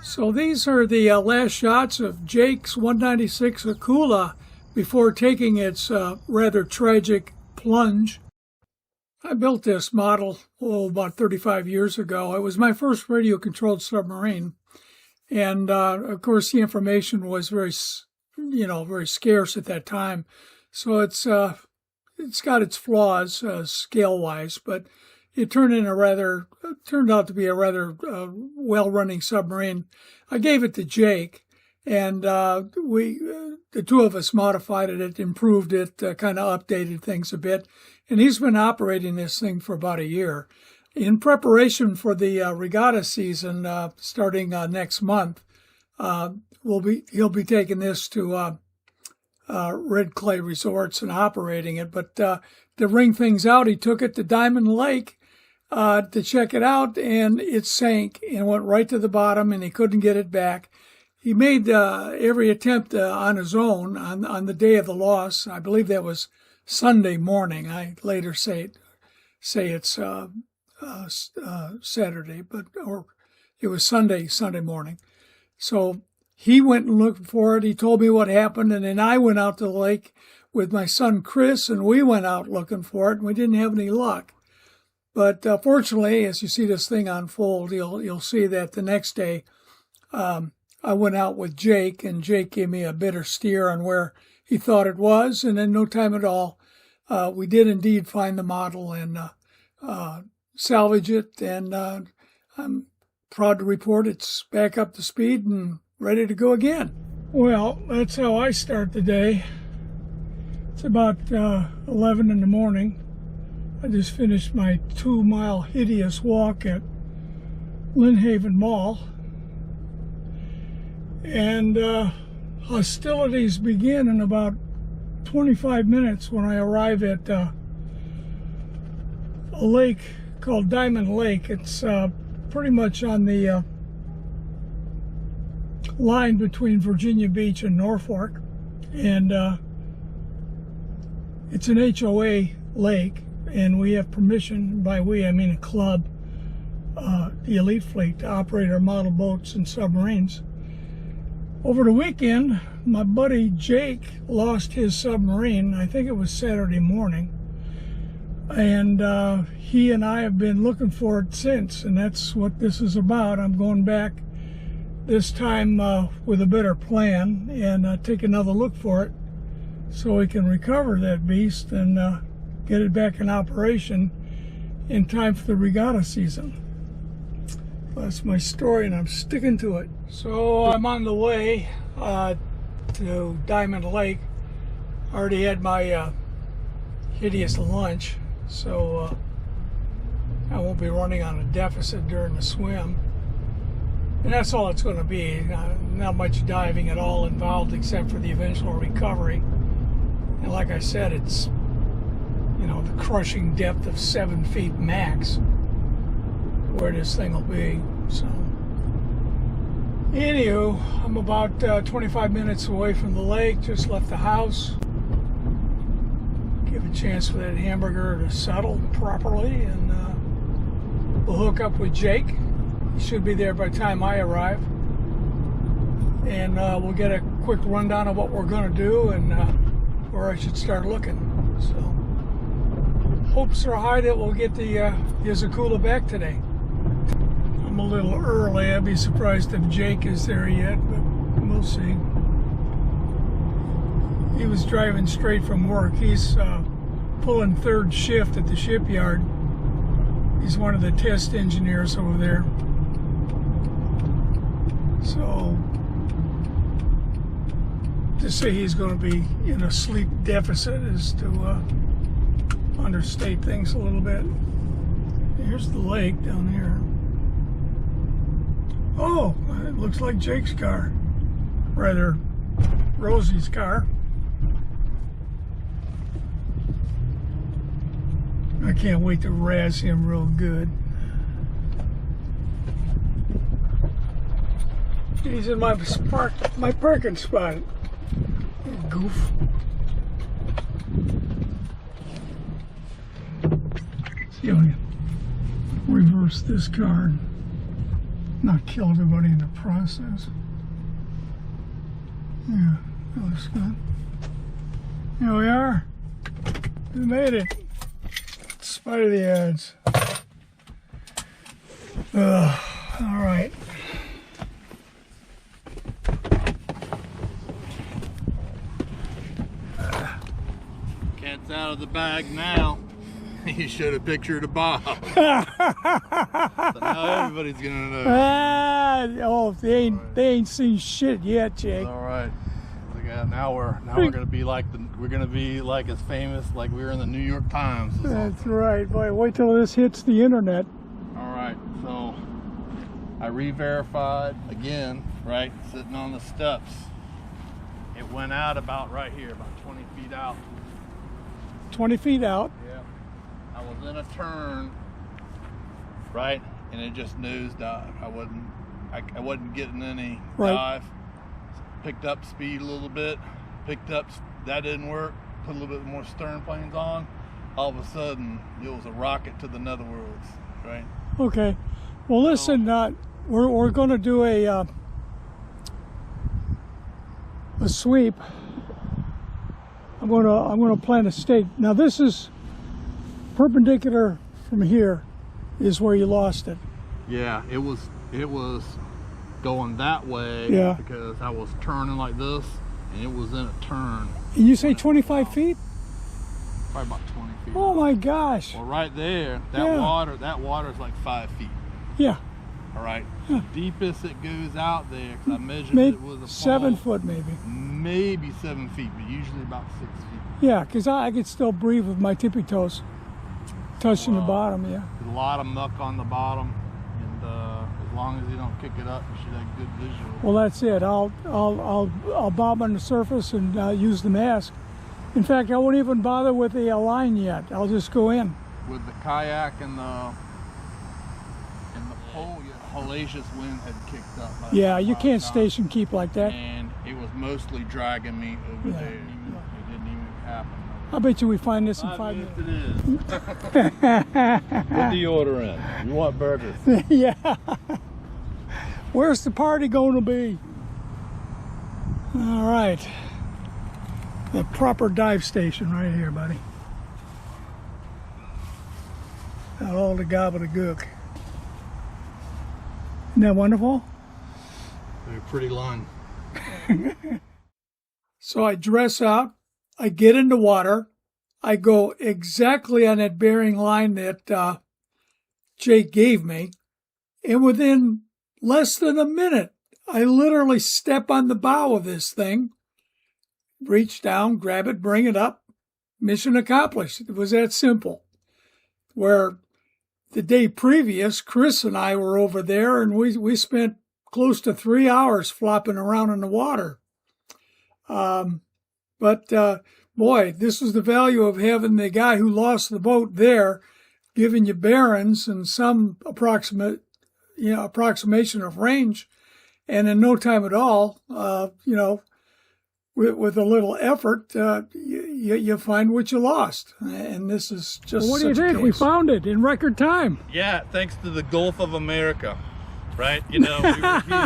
So these are the last shots of Jake's 196 Akula before taking its rather tragic plunge. I built this model, about 35 years ago. It was my first radio-controlled submarine. And, of course, the information was very scarce at that time. So it's got its flaws, scale-wise, but it turned out to be a rather well-running submarine. I gave it to Jake, and the two of us modified it, improved it, kind of updated things a bit, and he's been operating this thing for about a year. In preparation for the regatta season starting next month, he'll be taking this to Red Clay Resorts and operating it. But to ring things out, he took it to Diamond Lake to check it out, and it sank and went right to the bottom, and he couldn't get it back. He made every attempt on his own on the day of the loss. I believe that was Sunday morning. I later say it's Saturday, or it was Sunday morning. So he went and looked for it. He told me what happened, and then I went out to the lake with my son Chris, and we went out looking for it, and we didn't have any luck. But fortunately, as you see this thing unfold, you'll see that the next day I went out with Jake, and Jake gave me a better steer on where he thought it was, and in no time at all, we did indeed find the model and salvage it, and I'm proud to report it's back up to speed and ready to go again. Well, that's how I start the day. It's about 11 in the morning. I just finished my 2-mile hideous walk at Lynnhaven Mall. And hostilities begin in about 25 minutes when I arrive at a lake called Diamond Lake. It's pretty much on the line between Virginia Beach and Norfolk. And it's an HOA lake, and we have permission, by we I mean a club, the Elite Fleet, to operate our model boats and submarines. Over the weekend, my buddy Jake lost his submarine. I think it was Saturday morning. And he and I have been looking for it since, and that's what this is about. I'm going back this time with a better plan and take another look for it so we can recover that beast and get it back in operation in time for the regatta season. That's my story, and I'm sticking to it. So I'm on the way to Diamond Lake. I already had my hideous lunch, so I won't be running on a deficit during the swim. And that's all it's going to be. Not much diving at all involved except for the eventual recovery. And like I said, it's, the crushing depth of 7 feet max where this thing will be. So anywho, I'm about 25 minutes away from the lake. Just left the house. Give a chance for that hamburger to settle properly, and we'll hook up with Jake. He should be there by the time I arrive, and we'll get a quick rundown of what we're going to do and where I should start looking. So hopes are high that we'll get the Akula back today. I'm a little early. I'd be surprised if Jake is there yet, but we'll see. He was driving straight from work. He's pulling third shift at the shipyard. He's one of the test engineers over there. So to say he's going to be in a sleep deficit is to understate things a little bit. Here's the lake down here. Oh, it looks like Jake's car. Rather, Rosie's car. I can't wait to razz him real good. He's in my parking spot. Goof. See if I can reverse this car and Not kill everybody in the process. Yeah, that looks good. Here we are. We made it. In spite of the odds. All right. Cat's out of the bag now. You showed a picture to Bob. So now everybody's gonna know. They ain't seen shit yet, Jake. All right. Now we're gonna be like as famous like we were in the New York Times. That's right. Boy, wait till this hits the internet. All right. So I re-verified again. Right, sitting on the steps. It went out about right here, about 20 feet out. 20 feet out. Yeah. I was in a turn, right, and it just nosedived. I wasn't getting any dive. Picked up speed a little bit. That didn't work. Put a little bit more stern planes on. All of a sudden, it was a rocket to the netherworlds, right? Okay. Well, listen, we're going to do a sweep. I'm going to plant a stake. Now this is perpendicular from here is where you lost it. Yeah, it was going that way because I was turning like this and it was in a turn. And you say 25 feet? Probably about 20 feet. Oh my gosh. Well, right there, that water is like 5 feet. Yeah. All right. The deepest it goes out there, because I measured maybe it was a 7 foot maybe. Maybe 7 feet, but usually about 6 feet. Yeah, because I could still breathe with my tippy toes touching the bottom. Yeah. There's a lot of muck on the bottom, and as long as you don't kick it up, you should have good visual. Well, that's it. I'll bob on the surface and use the mask. In fact, I won't even bother with the line yet. I'll just go in. With the kayak and the pole, hellacious wind had kicked up. Yeah, you can't station keep like that. And it was mostly dragging me over there. It didn't even happen. I bet you we find this in 5 minutes. It is. What do you order in? You want burgers? Yeah. Where's the party going to be? All right. The proper dive station right here, buddy. Got all the gobbledygook. Isn't that wonderful? Very pretty line. So I dress out, I get in the water, I go exactly on that bearing line that Jake gave me, and within less than a minute, I literally step on the bow of this thing, reach down, grab it, bring it up, mission accomplished. It was that simple. Where the day previous, Chris and I were over there, and we spent close to 3 hours flopping around in the water. But boy, this is the value of having the guy who lost the boat there, giving you bearings and some approximation of range, and in no time at all, with a little effort, you find what you lost. And this is just. Well, what do you think? We found it in record time. Yeah, thanks to the Gulf of America, right? We were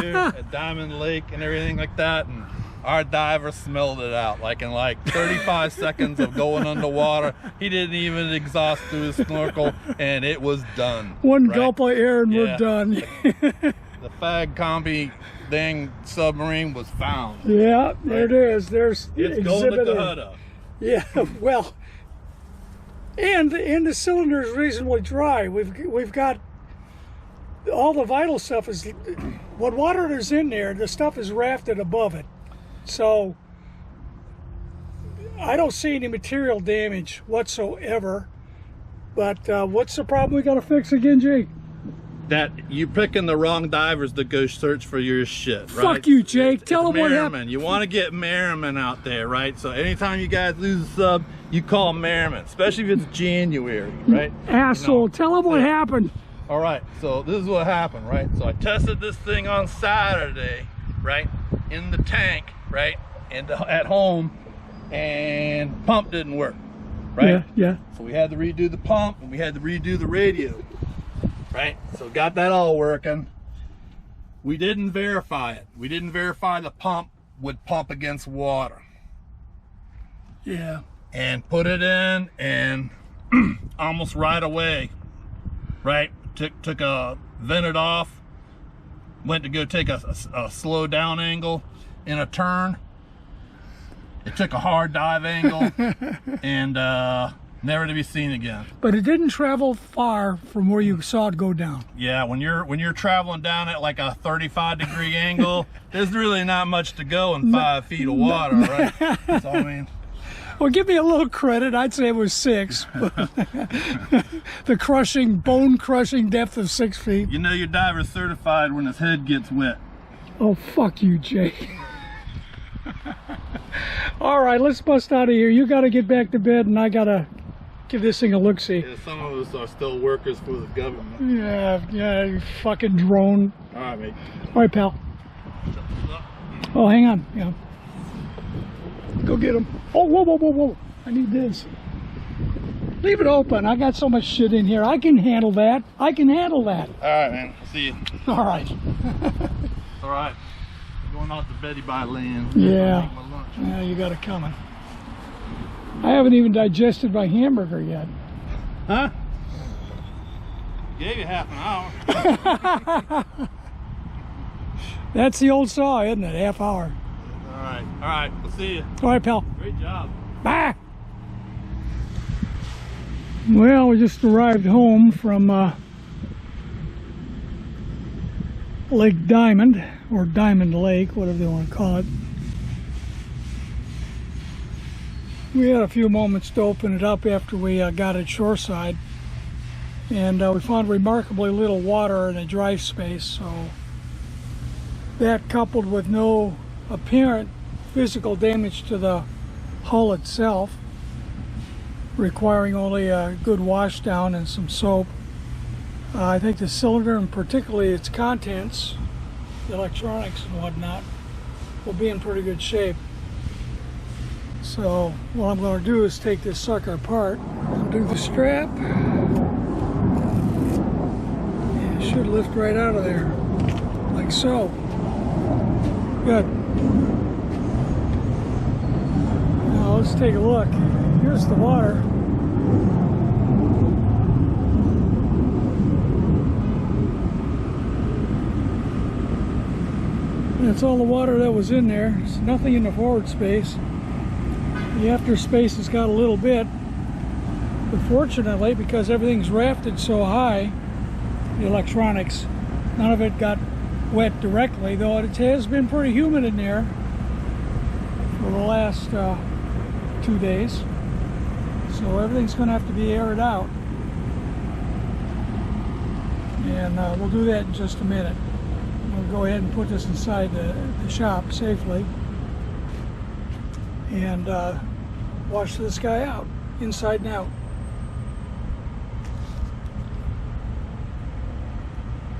here at Diamond Lake and everything like that, and our diver smelled it out. Like in 35 seconds of going underwater, he didn't even exhaust through his snorkel, and it was done. One gulp of air and we're done. The Fag Combi dang submarine was found. Yeah, there it is. There's it's going to Cohutta. Yeah, well, and the cylinder is reasonably dry. We've got all the vital stuff is what water there's in there. The stuff is rafted above it, so I don't see any material damage whatsoever. But what's the problem we got to fix again, Jake? That you're picking the wrong divers to go search for your shit, right? Fuck you, Jake. Tell them what happened. You want to get Merriman out there, right? So anytime you guys lose a sub, you call Merriman, especially if it's January, right? Asshole, tell them what happened. All right, so this is what happened, right? So I tested this thing on Saturday, right? In the tank, right? And at home, and pump didn't work, right? Yeah. So we had to redo the pump, and we had to redo the radio. Right, so got that all working. We didn't verify it. We didn't verify the pump would pump against water. Yeah. And put it in, and almost right away, right, took a vented off, went to go take a slow down angle in a turn. It took a hard dive angle, and never to be seen again. But it didn't travel far from where you saw it go down. Yeah, when you're traveling down at like a 35-degree angle, there's really not much to go in 5 feet of water, right? So I mean, well, give me a little credit. I'd say it was 6. The bone-crushing depth of 6 feet. you know your diver's certified when his head gets wet. Oh, fuck you, Jake. All right, let's bust out of here. You got to get back to bed, and I got to give this thing a look-see. Yeah, some of us are still workers for the government. Yeah, you fucking drone. All right, mate. All right, pal. Oh, hang on. Yeah. Go get him. Oh, whoa. I need this. Leave it open. I got so much shit in here. I can handle that. All right, man. See you. All right. All right. Going off to Betty by land. Yeah. Make my lunch. Yeah, you got it coming. I haven't even digested my hamburger yet. Huh? Gave you half an hour. That's the old saw, isn't it? Half hour. All right. We'll see you. All right, pal. Great job. Bye. Well, we just arrived home from Lake Diamond, or Diamond Lake, whatever they want to call it. We had a few moments to open it up after we got it shoreside, and we found remarkably little water in a dry space, so that, coupled with no apparent physical damage to the hull itself, requiring only a good wash down and some soap, I think the cylinder, and particularly its contents, the electronics and whatnot, will be in pretty good shape. So what I'm going to do is take this sucker apart, undo the strap, and it should lift right out of there, like so. Good. Now let's take a look. Here's the water. That's all the water that was in there. There's nothing in the forward space. The after space has got a little bit, but fortunately, because everything's rafted so high, the electronics, none of it got wet directly, though it has been pretty humid in there for the last 2 days. So everything's going to have to be aired out. And we'll do that in just a minute. We'll go ahead and put this inside the shop safely and wash this guy out, inside and out.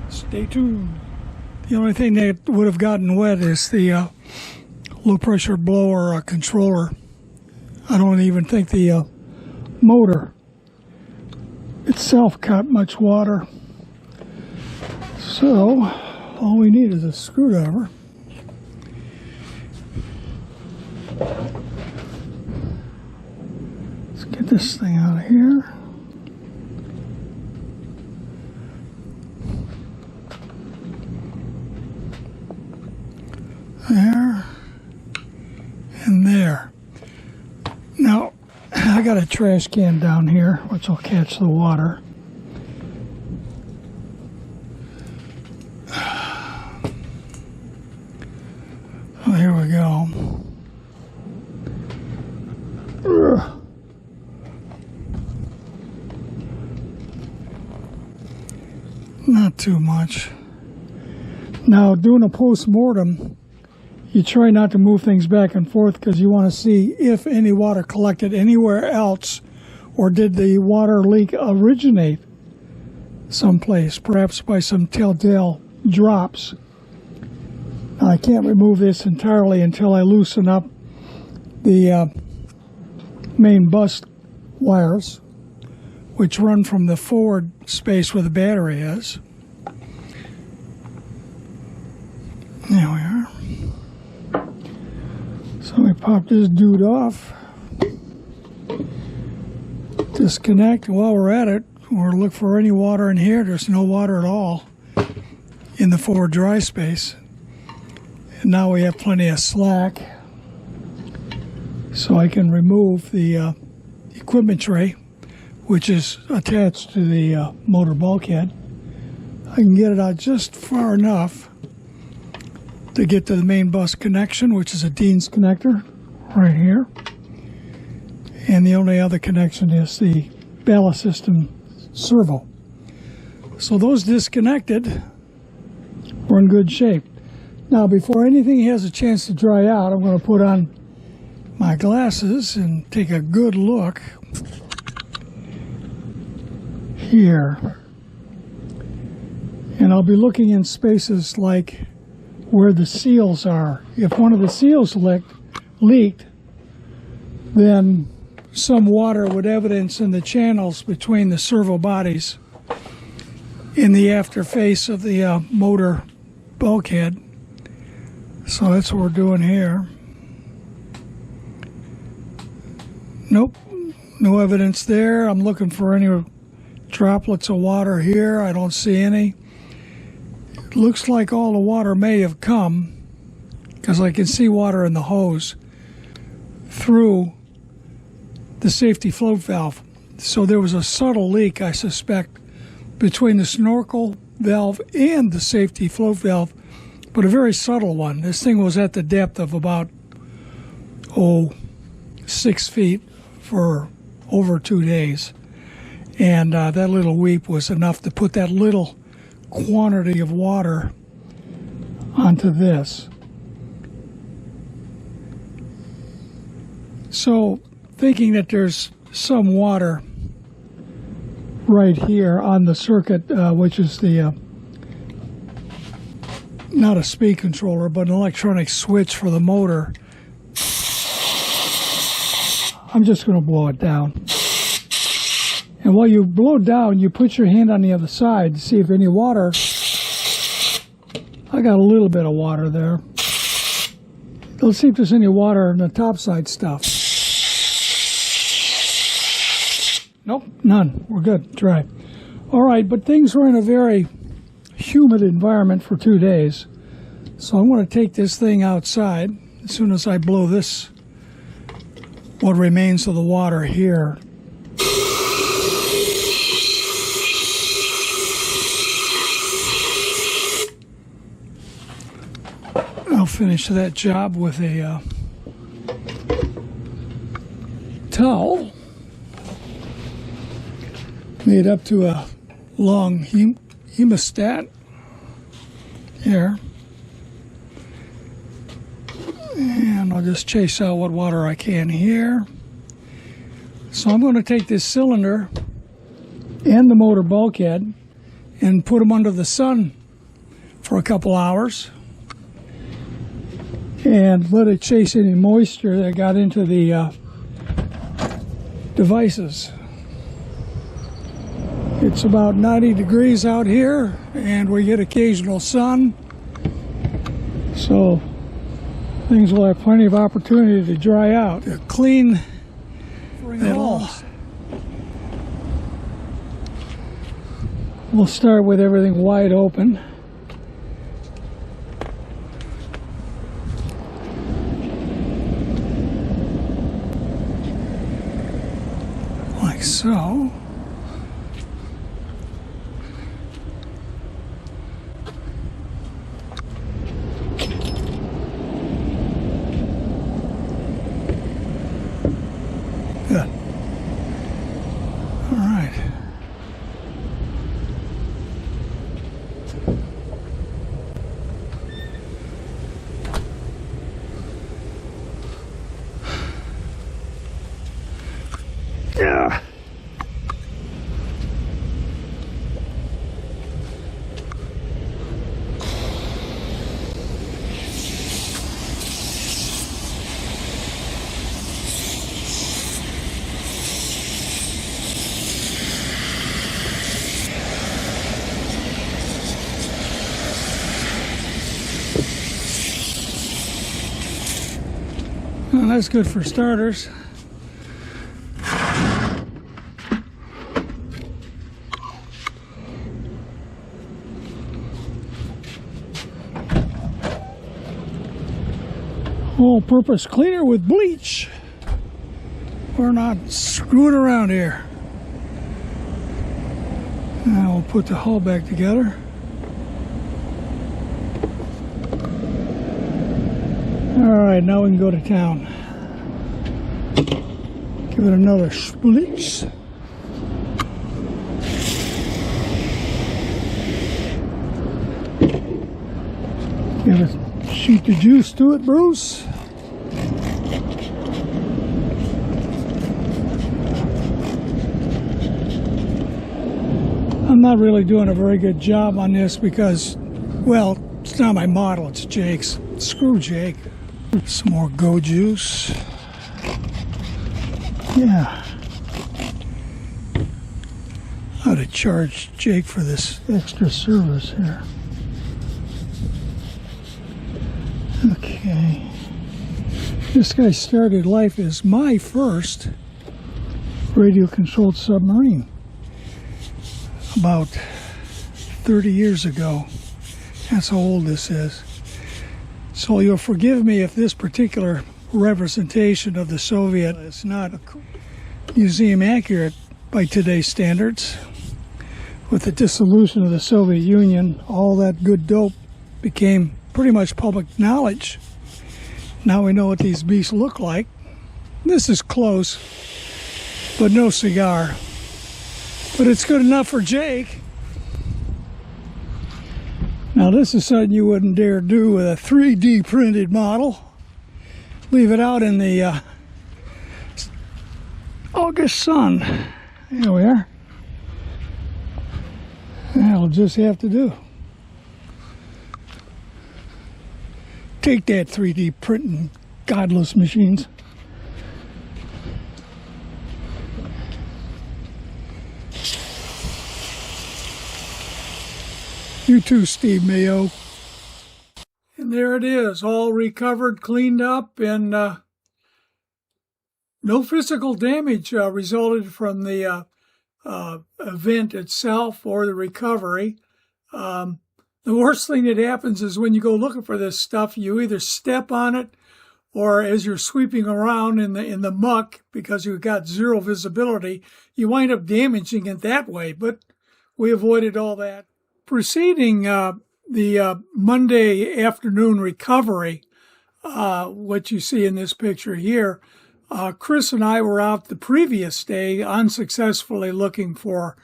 Stay tuned. The only thing that would have gotten wet is the low pressure blower controller. I don't even think the motor itself caught much water. So all we need is a screwdriver. Let's get this thing out of here. There and there. Now, I got a trash can down here, which will catch the water. Oh, here we go. Ugh. Not too much. Now, doing a post-mortem, you try not to move things back and forth because you want to see if any water collected anywhere else, or did the water leak originate someplace, perhaps by some telltale drops. Now, I can't remove this entirely until I loosen up the main bus wires, which run from the forward space where the battery is. There we are. So we pop this dude off. Disconnect. While we're at it, we'll look for any water in here. There's no water at all in the forward dry space. And now we have plenty of slack. So I can remove the equipment tray, which is attached to the motor bulkhead. I can get it out just far enough to get to the main bus connection, which is a Dean's connector right here. And the only other connection is the ballast system servo. So those disconnected, we're in good shape. Now, before anything has a chance to dry out, I'm going to put on my glasses and take a good look here. And I'll be looking in spaces like where the seals are. If one of the seals leaked, then some water would evidence in the channels between the servo bodies in the after face of the motor bulkhead. So that's what we're doing here. Nope, no evidence there. I'm looking for any droplets of water here. I don't see any. It looks like all the water may have come, because I can see water in the hose, through the safety float valve. So there was a subtle leak, I suspect, between the snorkel valve and the safety float valve, but a very subtle one. This thing was at the depth of about 6 feet for over 2 days. And that little weep was enough to put that little quantity of water onto this. So, thinking that there's some water right here on the circuit, which is the not a speed controller, but an electronic switch for the motor, I'm just going to blow it down. And while you blow down, you put your hand on the other side to see if any water. I got a little bit of water there. Let's see if there's any water in the topside stuff. Nope, none. We're good. Dry. All right, but things were in a very humid environment for 2 days. So I'm going to take this thing outside as soon as I blow this, what remains of the water here. I'll finish that job with a towel made up to a long hemostat here. And I'll just chase out what water I can here. So I'm going to take this cylinder and the motor bulkhead and put them under the sun for a couple hours and let it chase any moisture that got into the devices. It's about 90 degrees out here and we get occasional sun, so things will have plenty of opportunity to dry out. To clean it all, we'll start with everything wide open. Like so. Good. All right. Yeah. Well, that's good for starters. All-purpose cleaner with bleach. We're not screwing around here. Now we'll put the hull back together. Alright, now we can go to town. Give it another split. Give it, shoot the juice to it, Bruce. I'm not really doing a very good job on this because, well, it's not my model, it's Jake's. Screw Jake. Some more Go Juice. Yeah. How to charge Jake for this extra service here. Okay. This guy started life as my first radio-controlled submarine about 30 years ago. That's how old this is. So you'll forgive me if this particular representation of the Soviet is not museum accurate by today's standards. With the dissolution of the Soviet Union, all that good dope became pretty much public knowledge. Now we know what these beasts look like. This is close, but no cigar. But it's good enough for Jake. Now this is something you wouldn't dare do with a 3D printed model. Leave it out in the August sun. There we are. That'll just have to do. Take that 3D printing, godless machines. You too, Steve Mayo. And there it is, all recovered, cleaned up, and no physical damage resulted from the event itself or the recovery. The worst thing that happens is when you go looking for this stuff, you either step on it or as you're sweeping around in the muck because you've got zero visibility, you wind up damaging it that way. But we avoided all that. Preceding the Monday afternoon recovery, what you see in this picture here, Chris and I were out the previous day unsuccessfully looking for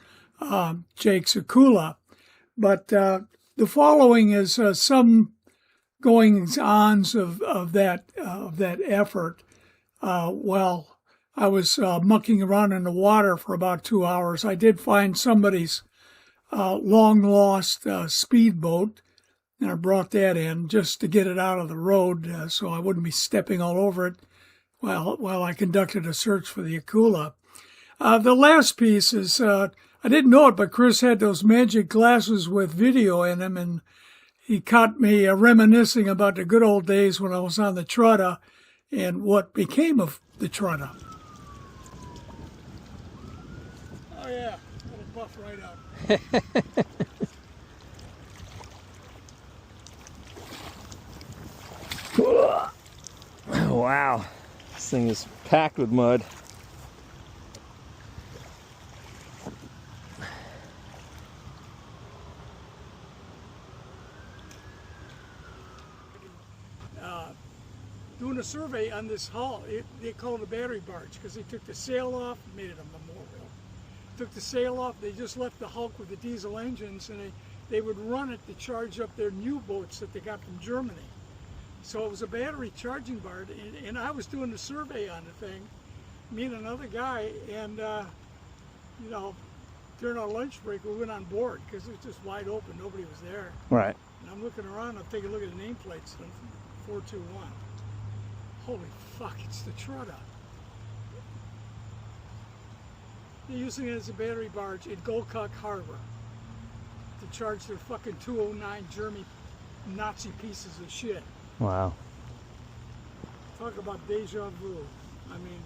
Jake Sakula. But the following is some goings-ons of that effort. While I was mucking around in the water for about 2 hours, I did find somebody's long-lost speedboat, and I brought that in just to get it out of the road so I wouldn't be stepping all over it while I conducted a search for the Akula. The last piece is, I didn't know it, but Chris had those magic glasses with video in them, and he caught me reminiscing about the good old days when I was on the Trotta and what became of the Trotta. Oh yeah, it'll buff right out. Wow, this thing is packed with mud. Doing a survey on this hull, they call it a battery barge because they took the sail off and made it a memorial. Took the sail off, they just left the hulk with the diesel engines, and they would run it to charge up their new boats that they got from Germany. So it was a battery charging barge, and I was doing the survey on the thing, me and another guy, and you know, during our lunch break we went on board because it was just wide open, nobody was there. Right. And I'm looking around, I'm taking a look at the nameplates, and 421. Holy fuck, it's the Trotta. They're using it as a battery barge in Gulkuk Harbor to charge their fucking 209 German Nazi pieces of shit. Wow. Talk about deja vu. I mean,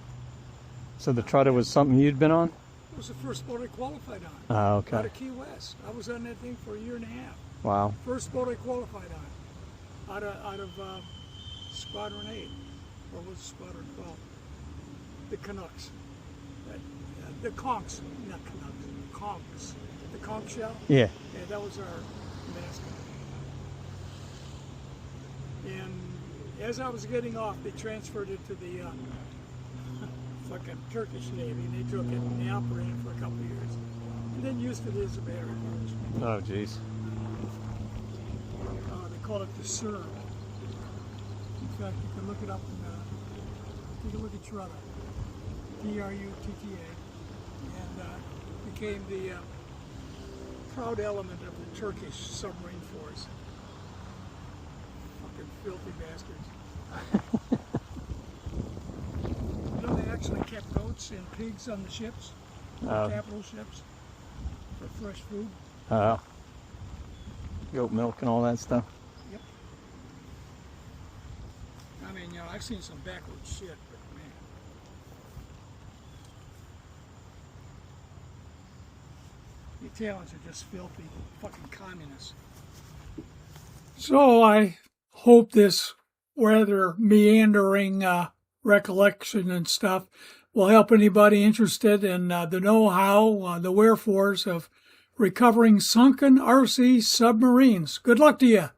So the Trotter was something you'd been on? it was the first boat I qualified on. Oh, Out okay. of Key West. I was on that thing for a year and a half. Wow. First boat I qualified on. Out of Squadron 8. Or was it Squadron 12? The Canucks. The Conchs. Not Canucks. Conchs. The conch shell. Yeah. Yeah, that was our mascot. And as I was getting off, they transferred it to the fucking Turkish Navy, and they took it and they operated it for a couple of years. And then used it as a battery barge. Oh, jeez. They call it the Serb. In fact, you can look it up and take a look at Trutta. Trutta. And became the proud element of the Turkish submarine force. Fucking filthy bastards. You know, they actually kept goats and pigs on the ships, capital ships, for fresh food. Goat milk and all that stuff. Yep. I mean, you know, I've seen some backward shit, but man. The Italians are just filthy fucking communists. So I hope this rather meandering recollection and stuff will help anybody interested in the know-how, the wherefores of recovering sunken RC submarines. Good luck to you.